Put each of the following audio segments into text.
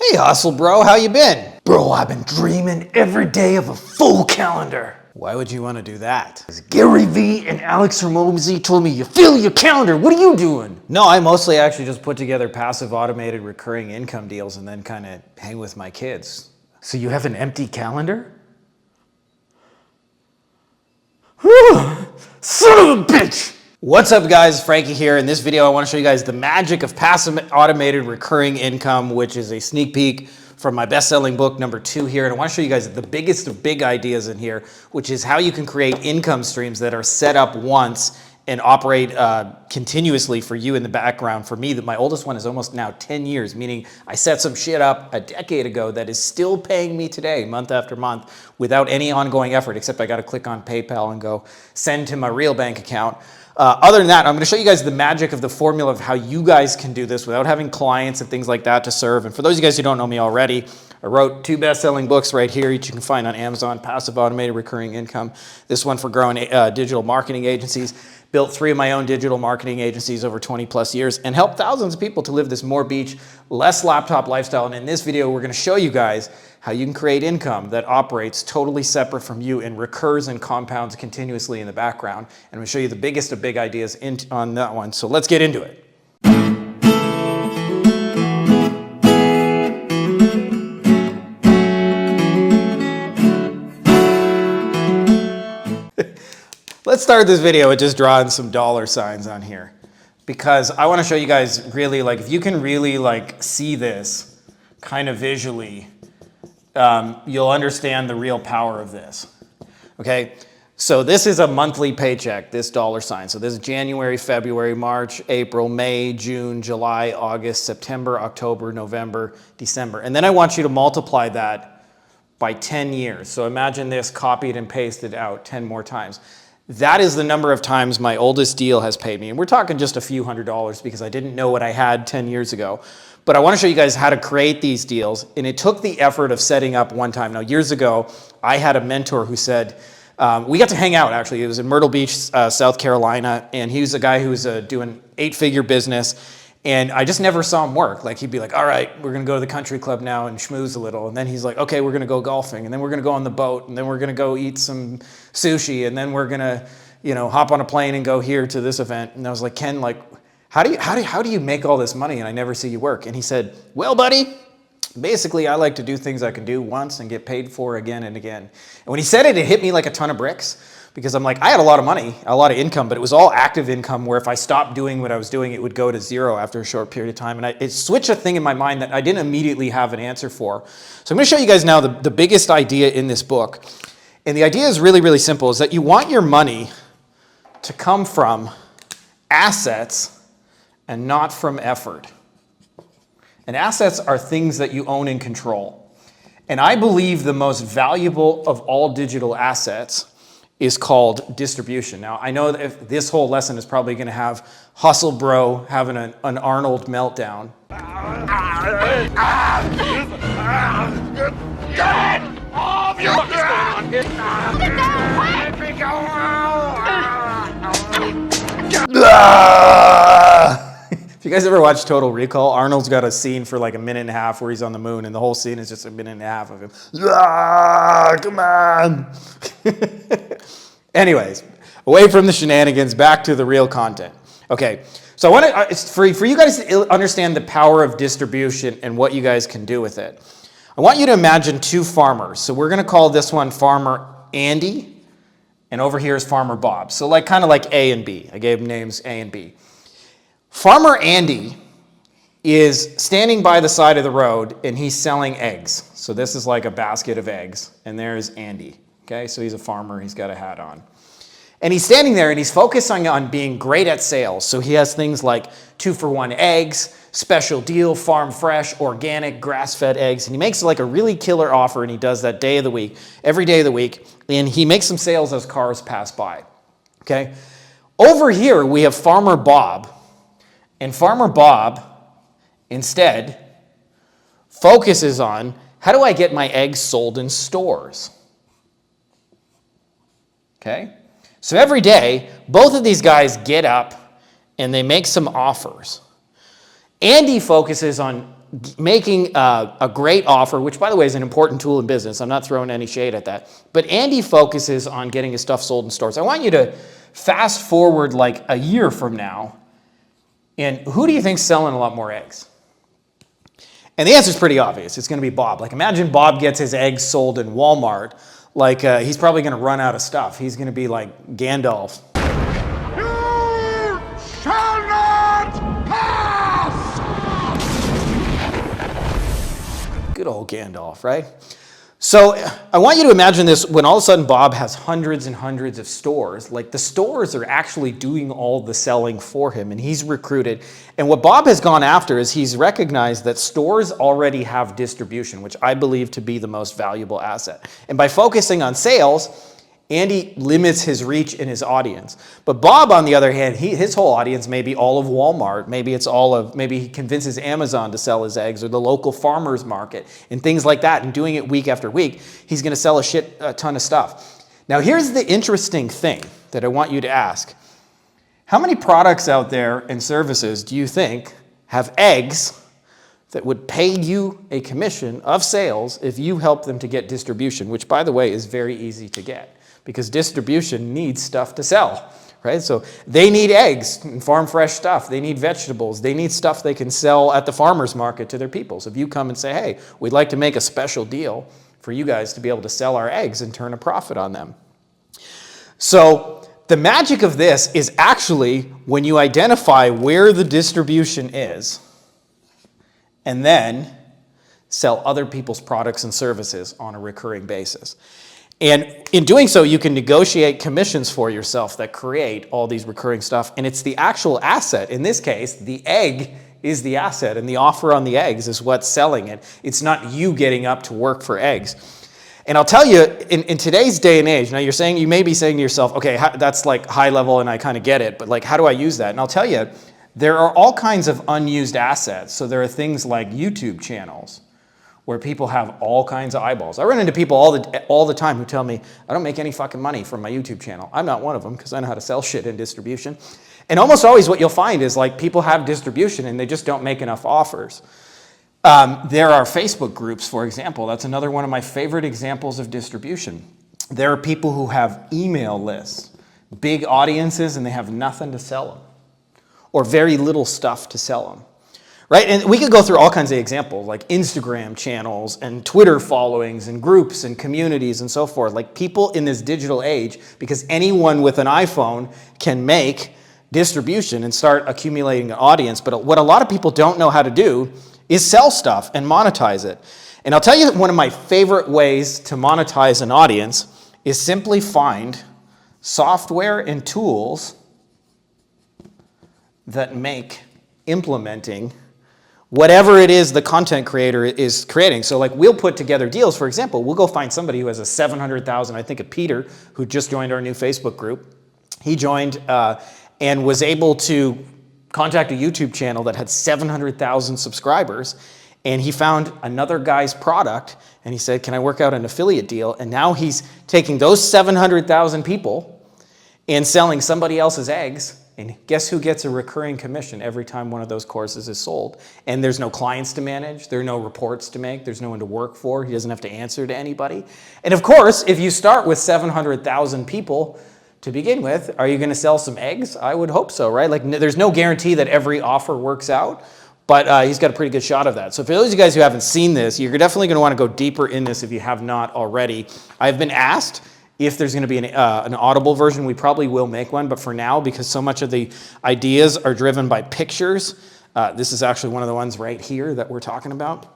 Hey Hustle Bro, how you been? Bro, I've been dreaming every day of a full calendar. Why would you want to do that? Gary Vee and Alex Hormozy told me you fill your calendar. What are you doing? No, I mostly actually just put together passive automated recurring income deals and then kind of hang with my kids. So you have an empty calendar? Son of a bitch! What's up guys, Frankie here. In this video I want to show you guys the magic of passive automated recurring income, which is a sneak peek from my best-selling book number 2 here. And I want to show you guys the biggest of big ideas in here, which is how you can create income streams that are set up once and operate continuously for you in the background. For me, my oldest one is almost now 10 years, meaning I set some shit up a decade ago that is still paying me today, month after month, without any ongoing effort, except I got to click on PayPal and go send to my real bank account. Other than that, I'm going to show you guys the magic of the formula of how you guys can do this without having clients and things like that to serve. And for those of you guys who don't know me already, I wrote 2 best-selling books right here, each you can find on Amazon, Passive Automated Recurring Income. This one for growing digital marketing agencies. Built 3 of my own digital marketing agencies over 20 plus years and helped thousands of people to live this more beach, less laptop lifestyle. And in this video, we're going to show you guys how you can create income that operates totally separate from you and recurs and compounds continuously in the background. And I'm going to show you the biggest of big ideas on that one. So let's get into it. Let's start this video with just drawing some dollar signs on here, because I want to show you guys really, like, if you can really see this kind of visually, you'll understand the real power of this. Okay, so this is a monthly paycheck, this dollar sign. So this is January, February, March, April, May, June, July, August, September, October, November, December. And then I want you to multiply that by 10 years. So imagine this copied and pasted out 10 more times. That is the number of times my oldest deal has paid me. And we're talking just a few $100s because I didn't know what I had 10 years ago. But I want to show you guys how to create these deals. And it took the effort of setting up one time. Now, years ago, I had a mentor who said, we got to hang out, actually. It was in Myrtle Beach, South Carolina. And he was a guy who was doing 8-figure business. And I just never saw him work. Like, he'd be like, all right, we're going to go to the country club now and schmooze a little. And then he's like, okay, we're going to go golfing. And then we're going to go on the boat. And then we're going to go eat some sushi. And then we're going to, hop on a plane and go here to this event. And I was like, Ken, how do you make all this money and I never see you work? And he said, well, buddy, basically I like to do things I can do once and get paid for again and again. And when he said it, it hit me like a ton of bricks. Because I'm like, I had a lot of money, a lot of income, but it was all active income where if I stopped doing what I was doing, it would go to zero after a short period of time. And it switched a thing in my mind that I didn't immediately have an answer for. So I'm going to show you guys now the biggest idea in this book. And the idea is really, really simple, is that you want your money to come from assets and not from effort. And assets are things that you own and control. And I believe the most valuable of all digital assets is called distribution. Now, I know that if this whole lesson is probably going to have Hustle Bro having an Arnold meltdown. If you guys ever watch Total Recall, Arnold's got a scene for like a minute and a half where he's on the moon, and the whole scene is just a minute and a half of him. Come on. Anyways, away from the shenanigans, back to the real content. Okay, so I want to, for you guys to understand the power of distribution and what you guys can do with it. I want you to imagine 2 farmers. So we're going to call this one Farmer Andy, and over here is Farmer Bob. So kind of like A and B. I gave them names A and B. Farmer Andy is standing by the side of the road and he's selling eggs. So this is like a basket of eggs, and there's Andy. Okay, so he's a farmer, he's got a hat on. And he's standing there and he's focusing on being great at sales. So he has things like 2-for-1 eggs, special deal, farm fresh, organic, grass-fed eggs. And he makes like a really killer offer, and he does that day of the week, every day of the week. And he makes some sales as cars pass by. Okay, over here we have Farmer Bob. And Farmer Bob, instead, focuses on, how do I get my eggs sold in stores? Okay? So every day, both of these guys get up and they make some offers. Andy focuses on making a great offer, which by the way is an important tool in business. I'm not throwing any shade at that. But Andy focuses on getting his stuff sold in stores. I want you to fast forward like a year from now, and who do you think's selling a lot more eggs? And the answer is pretty obvious. It's going to be Bob. Like, imagine Bob gets his eggs sold in Walmart. Like, he's probably going to run out of stuff. He's going to be like Gandalf. You shall not pass! Good old Gandalf, right? So I want you to imagine this when all of a sudden Bob has hundreds and hundreds of stores. Like, the stores are actually doing all the selling for him, and he's recruited. And what Bob has gone after is he's recognized that stores already have distribution, which I believe to be the most valuable asset. And by focusing on sales, Andy limits his reach and his audience. But Bob, on the other hand, his whole audience may be all of Walmart. Maybe he convinces Amazon to sell his eggs, or the local farmer's market and things like that. And doing it week after week, he's going to sell a ton of stuff. Now, here's the interesting thing that I want you to ask. How many products out there and services do you think have eggs that would pay you a commission of sales if you help them to get distribution, which, by the way, is very easy to get? Because distribution needs stuff to sell, right? So they need eggs and farm fresh stuff. They need vegetables. They need stuff they can sell at the farmer's market to their people. So if you come and say, hey, we'd like to make a special deal for you guys to be able to sell our eggs and turn a profit on them. So the magic of this is actually when you identify where the distribution is and then sell other people's products and services on a recurring basis. And in doing so, you can negotiate commissions for yourself that create all these recurring stuff. And it's the actual asset. In this case, the egg is the asset, and the offer on the eggs is what's selling it. It's not you getting up to work for eggs. And I'll tell you, in today's day and age, now you may be saying to yourself, okay, that's like high level and I kind of get it, but like, how do I use that? And I'll tell you, there are all kinds of unused assets. So there are things like YouTube channels, where people have all kinds of eyeballs. I run into people all the time who tell me, I don't make any fucking money from my YouTube channel. I'm not one of them because I know how to sell shit in distribution. And almost always what you'll find is like people have distribution and they just don't make enough offers. There are Facebook groups, for example. That's another one of my favorite examples of distribution. There are people who have email lists, big audiences, and they have nothing to sell them or very little stuff to sell them. Right? And we could go through all kinds of examples, like Instagram channels and Twitter followings and groups and communities and so forth. Like, people in this digital age, because anyone with an iPhone can make distribution and start accumulating an audience. But what a lot of people don't know how to do is sell stuff and monetize it. And I'll tell you, one of my favorite ways to monetize an audience is simply find software and tools that make implementing whatever it is the content creator is creating. So like, we'll put together deals. For example, we'll go find somebody who has a 700,000, I think of Peter, who just joined our new Facebook group. He joined and was able to contact a YouTube channel that had 700,000 subscribers. And he found another guy's product and he said, can I work out an affiliate deal? And now he's taking those 700,000 people and selling somebody else's eggs. And guess who gets a recurring commission every time one of those courses is sold? And there's no clients to manage. There are no reports to make. There's no one to work for. He doesn't have to answer to anybody. And of course, if you start with 700,000 people to begin with, are you going to sell some eggs? I would hope so, right? Like, there's no guarantee that every offer works out, but he's got a pretty good shot of that. So for those of you guys who haven't seen this, you're definitely going to want to go deeper in this if you have not already. I've been asked if there's going to be an Audible version. We probably will make one, but for now, because so much of the ideas are driven by pictures, this is actually one of the ones right here that we're talking about.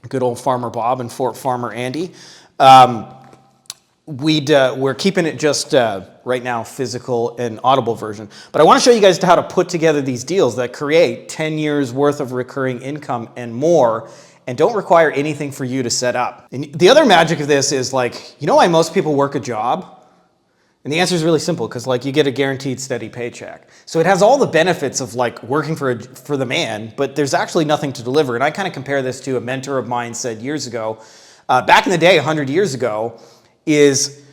Good old Farmer Bob and Farmer Andy. We're keeping it just right now physical and Audible version. But I want to show you guys how to put together these deals that create 10 years worth of recurring income and more, and don't require anything for you to set up. And the other magic of this is, like, you know why most people work a job? And the answer is really simple, because like, you get a guaranteed steady paycheck. So it has all the benefits of like working for the man, but there's actually nothing to deliver. And I kind of compare this to a mentor of mine said years ago, back in the day, 100 years ago, is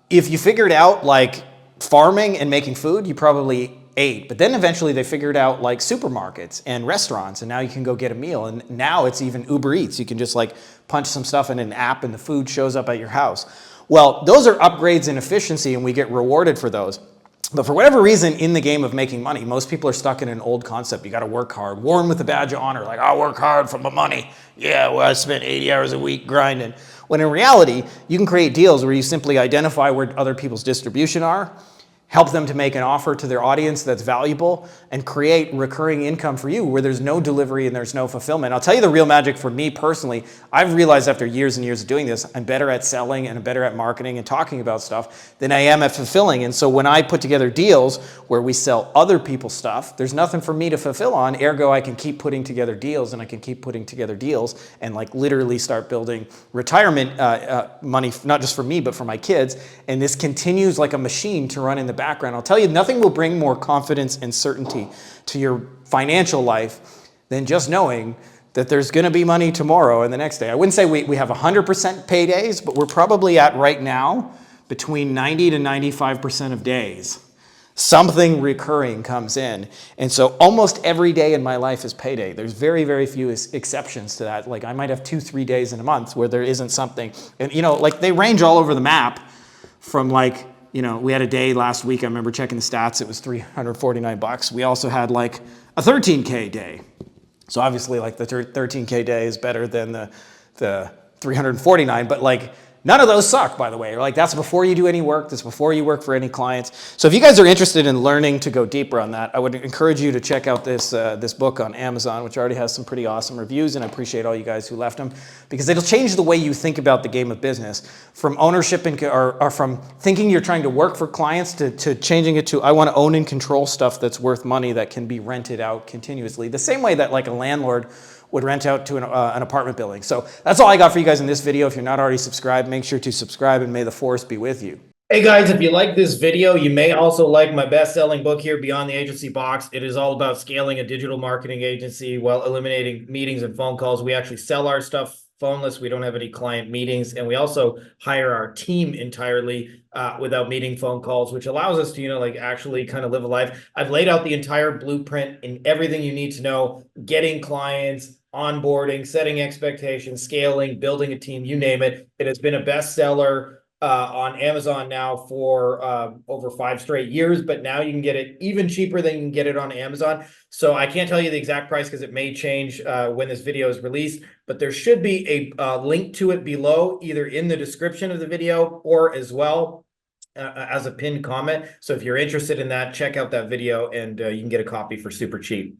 if you figured out like farming and making food, you probably ate. But then eventually they figured out like supermarkets and restaurants, and now you can go get a meal. And now it's even Uber Eats. You can just like punch some stuff in an app and the food shows up at your house. Well, those are upgrades in efficiency and we get rewarded for those. But for whatever reason, in the game of making money, most people are stuck in an old concept. You got to work hard, worn with a badge of honor, like, I'll work hard for my money. Yeah, well, I spent 80 hours a week grinding. When in reality, you can create deals where you simply identify where other people's distribution are, help them to make an offer to their audience that's valuable, and create recurring income for you where there's no delivery and there's no fulfillment. I'll tell you the real magic for me personally. I've realized after years and years of doing this, I'm better at selling and I'm better at marketing and talking about stuff than I am at fulfilling. And so when I put together deals where we sell other people's stuff, there's nothing for me to fulfill on. Ergo, I can keep putting together deals and I can keep putting together deals and like literally start building retirement money, not just for me, but for my kids. And this continues like a machine to run in the background. I'll tell you, nothing will bring more confidence and certainty to your financial life than just knowing that there's going to be money tomorrow and the next day. I wouldn't say we have 100% paydays, but we're probably at right now between 90 to 95% of days. Something recurring comes in. And so almost every day in my life is payday. There's very, very few exceptions to that. Like I might have 2-3 days in a month where there isn't something. And you know, like they range all over the map from like, you know, we had a day last week, I remember checking the stats, it was $349. We also had like a 13K day. So obviously like the 13K day is better than the 349, but like none of those suck, by the way. Like that's before you do any work, that's before you work for any clients. So if you guys are interested in learning to go deeper on that, I would encourage you to check out this book on Amazon, which already has some pretty awesome reviews, and I appreciate all you guys who left them, because it'll change the way you think about the game of business from ownership or from thinking you're trying to work for clients to changing it to, I want to own and control stuff that's worth money that can be rented out continuously. The same way that like a landlord would rent out to an apartment building. So that's all I got for you guys in this video. If you're not already subscribed, make sure to subscribe, and may the force be with you. Hey guys, if you like this video, you may also like my best-selling book here, Beyond the Agency Box. It is all about scaling a digital marketing agency while eliminating meetings and phone calls. We actually sell our stuff phoneless. We don't have any client meetings, and we also hire our team entirely without meeting phone calls, which allows us to, you know, like actually kind of live a life. I've laid out the entire blueprint and everything you need to know, getting clients, onboarding, setting expectations, scaling, building a team, you name it. It has been a bestseller on Amazon now for over 5 straight years, but now you can get it even cheaper than you can get it on Amazon. So I can't tell you the exact price because it may change when this video is released, but there should be a link to it below, either in the description of the video or as well as a pinned comment. So if you're interested in that, check out that video and you can get a copy for super cheap.